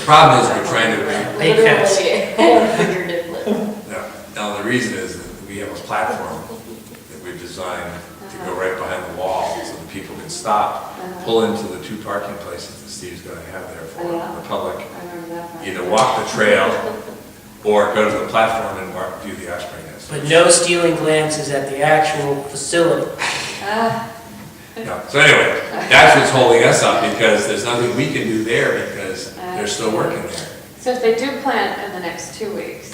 problem is we're trying to, Big fence. now the reason is that we have a platform that we've designed to go right behind the wall so that people can stop, pull into the 2 parking places that Steve's going to have there for the public. I remember that part. Either walk the trail or go to the platform and view the osprey nest. But no stealing glances at the actual facility. No. So anyway, that's what's holding us up, because there's nothing we can do there because they're still working there. So if they do plant in the next 2 weeks,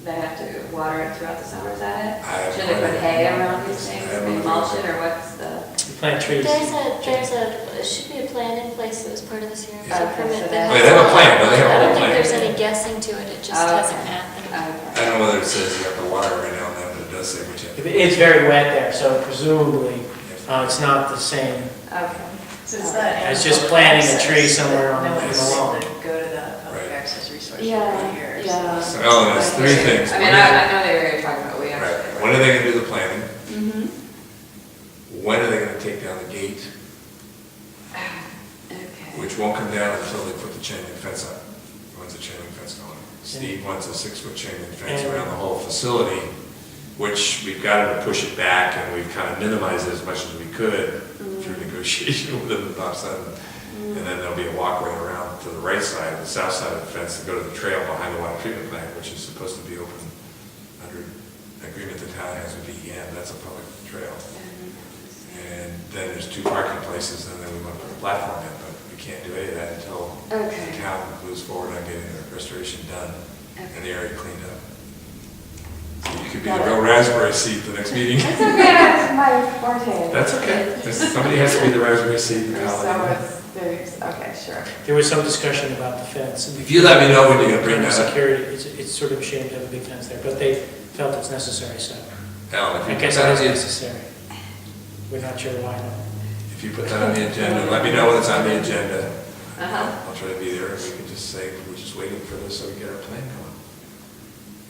they have to water it throughout the summer, is that it? I have Should no they put idea. hay around these I things, have no mulch idea. it, or what's the? You plant trees. There should be a plan in place that was part of the Sierra Yeah. Club permit. Okay, so that that- Wait, they have a plan, no, they have a I whole don't think plan. there's any guessing to it, it just hasn't happened. I don't know whether it says you have to water every now and then, but it does say which. It's very wet there, so presumably it's not the same Okay. So it's not. as just planting a tree somewhere on No the one's lawn. to go to the public Right. access resource Yeah, for years. yeah. So Ellen, there's 3 things. I mean, I know the area you're talking about, we Right. actually. When are they gonna do the planning? Mm-hmm. When are they gonna take down the gate, Okay. which won't come down until they put the chain link fence up? When's the chain link fence going? Steve wants a 6-foot chain link fence around the whole facility, which we've got to push it back, and we've kind of minimized it as much as we could through negotiation with them and Bob Sutton. And then there'll be a walkway around to the right side, the south side of the fence, to go to the trail behind the water treatment plant, which is supposed to be open under agreement the town has with DEM. That's a public trail. And then there's 2 parking places, and then we want to put a platform in, but we can't do any of that until Okay. the town moves forward on getting the restoration done and the area cleaned up. So you could be the real raspberry seed the next meeting. It's okay, that's my forte. That's okay. Somebody has to be the raspberry seed. Okay, sure. There was some discussion about the fence. If you let me know when you're gonna bring that up. Security, it's sort of a shame to have a big fence there, but they felt it's necessary, so Alan, if I you put guess that it on is the, necessary. We're not sure why though. if you put that on the agenda, let me know when it's on the agenda. Uh-huh. I'll try to be there, and we can just say, we're just waiting for this so we get our plan going.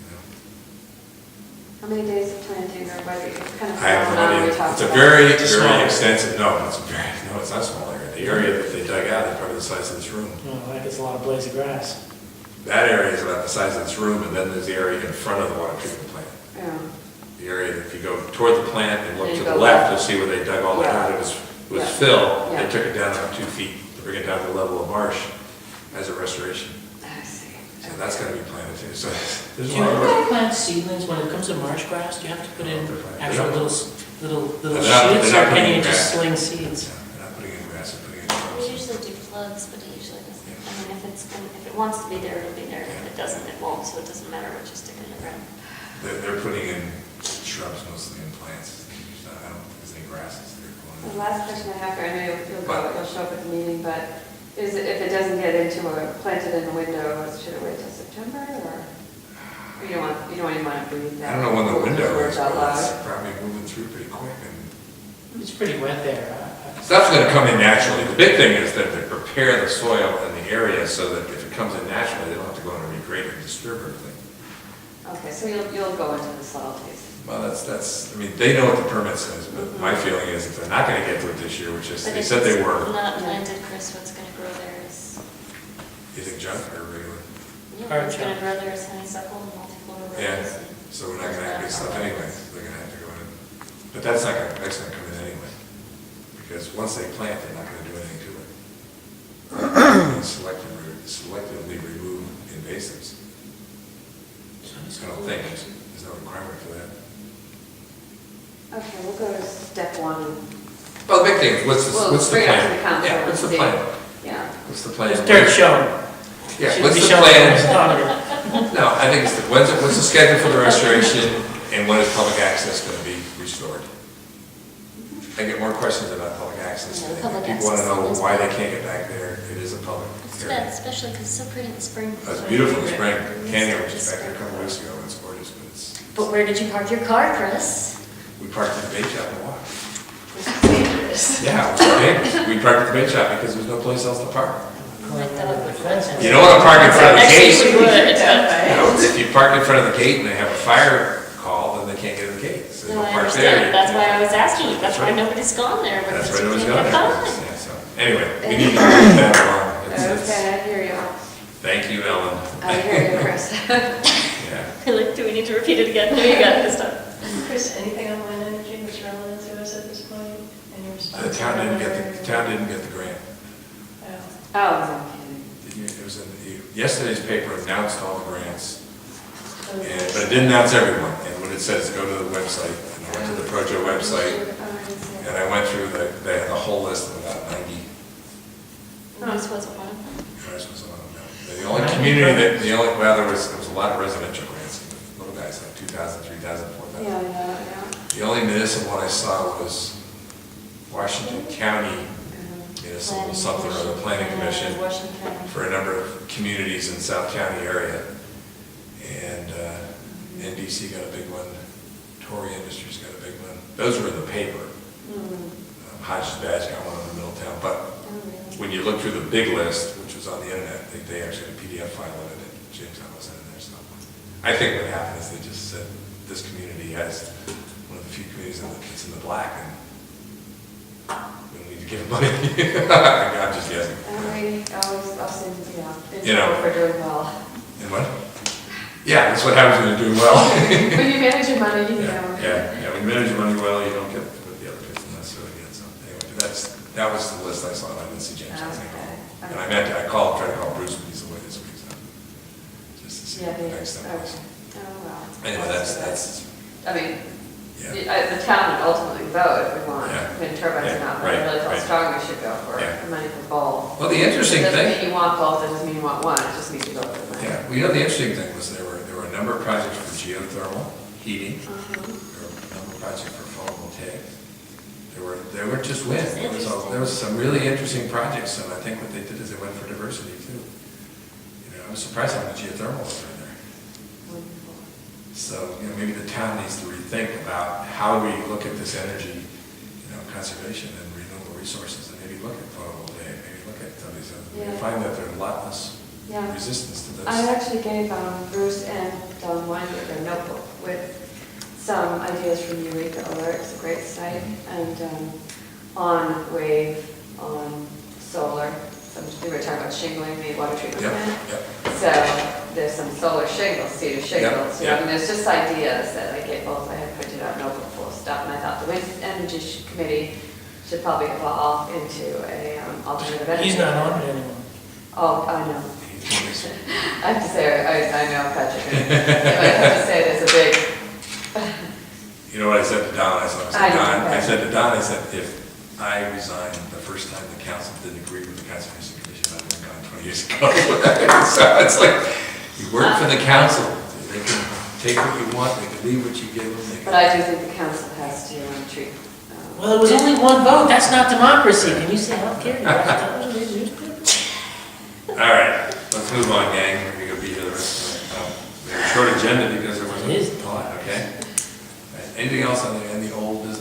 You know? How many days of planting, or what, it's kind of. I have no phenomenon we idea. talked It's a about. very, It's a small very area. extensive, no, it's not a small area. The area that they dug out is probably the size of this room. Oh, that gets a lot of blades of grass. That area is about the size of this room, and then there's the area in front of the water treatment plant. Yeah. The area that if you go toward the plant and look And to you the go left, left. you'll see where they dug all that Yeah. out. It was Yeah. fill. Yeah. They took it down about 2 feet to bring it down to the level of marsh as a restoration. I see. So that's gonna be planted too. So there's Do a you lot of have work. to plant seedlings when it comes to marsh grass? Do you have to put in actual little They're not- shoots, they're or not can you putting just grass. sling seeds? Yeah, they're not putting in grass, they're putting in We shrubs. usually do plugs, but it usually doesn't, I mean, if it wants to be there, it'll be there, if it doesn't, it won't, so it doesn't matter what you stick in the ground. They're putting in shrubs mostly in plants. I don't think there's any grasses that are The going last question I have, I know you'll show up at the meeting, but is it, if it doesn't get into a, planted in the window, should it wait till September, or? You don't even want to breathe I that. don't know when the window words is, out but it's loud. probably moving through pretty quick. And It's pretty wet there. stuff's gonna come in naturally. The big thing is that they prepare the soil and the area so that if it comes in naturally, they don't have to go in and regrade it and disturb everything. Okay, so you'll go into the subtleties. Well, I mean, they know what the permit says, but my feeling is if they're not gonna get to it this year, which is, But they if said they it's were, not planted, Chris, what's gonna grow there is, you think junk or regular? yeah, what's gonna grow there is honeysuckle and multiflora roses. Yeah, so we're not gonna have big stuff anyway, they're gonna have to go in. But that's gonna come in anyway, because once they plant, they're not gonna do anything to it. They selectively remove invasives. I don't think, there's no requirement for that. Okay, we'll go to step 1. Well, the big thing is, what's the We'll bring it up to the plan? council Yeah, what's the and see. plan? Yeah. What's the plan? There's dirt showing. Yeah, Shouldn't what's be the showing plan? what's on it. No, I think it's, what's the schedule for the restoration, and when is public access gonna be restored? I get more questions about public access. Yeah, public People wanna access know is why they public. can't get back there, it is a public It's bad, area. especially because it's so pretty in the spring. It's beautiful in the spring, Canyon was just back there a couple weeks ago, it's gorgeous, but it's, But where did you park your car, Chris? we parked at the bait shop and walked. Which is dangerous. Yeah, it was dangerous, we parked at the bait shop because there's no place else to park. Like that. You don't wanna park in front of the Actually, gate. we would. You know, if you park in front of the gate and they have a fire call, then they can't get in the gate. So No, you I park there. understand, that's why I was asking you, that's why right. nobody's gone there, That's because why you nobody's can't gone get there. by. Yeah, so Anyway, we need to move that along. Okay, I hear you. Thank you, Ellen. I hear you, Chris. Yeah. Like, do we need to repeat it again? No, you got it this time. Chris, anything on wind energy that's relevant to us at this point? Any response? The town didn't get the grant. Oh. Oh, no kidding. It was in yesterday's paper announced all the grants, Oh, but it didn't announce everyone. And what it says, go to the website. And I went to the Projo website, and I went through they had a whole list of about 90. This wasn't one of them. Yours was one of them. The only community well, there was a lot of residential grants. Little guys like 2,000, 3,000, 4,000. Yeah. The only municipal one I saw was Washington County Municipal something or other Planning Commission Washington County. for a number of communities in South County area. And NBC got a big one, Tory Industries got a big one. Those were in the paper. Hodges Badge got one in the Middletown. But when you look through the big list, which was on the internet, they actually had a PDF file of it, and Jamestown wasn't in there. So I think what happened is they just said, this community has one of the few communities that's in the black, and we don't need to give them money. I'm just guessing. I'll send, You know. for doing well. And what? Yeah, that's what happens when you're doing well. When you manage your money, you know. Yeah, when you manage your money well, you don't get what the other people necessarily get. So anyway, that was the list I saw, and I didn't see Jamestown's name. Okay. And I tried to call Bruce when he's away this week, so just to see what the next step was. Oh, well. Anyway, that's, I mean, yeah. the town would ultimately vote if we want Yeah. wind turbines or Yeah, not, but I right, really felt right. strong we should go for Yeah. the money for both. Well, the interesting It doesn't thing, mean you want both, it doesn't mean you want one, it just means you go for the money. yeah, well, the interesting thing was there were a number of projects for geothermal heating. There were a number of projects for photovoltaic. They weren't just wind. There was some really interesting projects, and I think what they did is they went for diversity too. I was surprised how many geothermal was in there. Wonderful. So, maybe the town needs to rethink about how we look at this energy, conservation and renewable resources, and maybe look at photovoltaic, maybe look at some of these other. Yeah. You find that there's a lot less Yeah. resistance to this. I actually gave Bruce and Don Weinberg a notebook with some ideas from Eureka Alert, it's a great site, and on wave, on solar. So we were talking about shingling the water treatment Yep, plant. yep. So there's some solar shingles, cedar shingles. Yep. I mean, there's just ideas that I gave both. I had printed out a notebook full of stuff, and I thought the wind energy committee should probably evolve into a alternative energy. He's not on it anymore. Oh, I know. I have to say, I know Patrick. I have to say, there's a big. You know what I said to Don? I said to Don, if I resigned the first time the council didn't agree with the Conservation Commission, I would have gone 20 years ago. So it's like, you work for the council. They can take what you want, they can leave what you give them. But I do think the council has to treat. Well, it was only one vote, that's not democracy. Can you say healthcare? All right, let's move on, gang. We're going to be here the rest of the night. We have a short agenda because there wasn't a lot, okay? All right, anything else on the old business?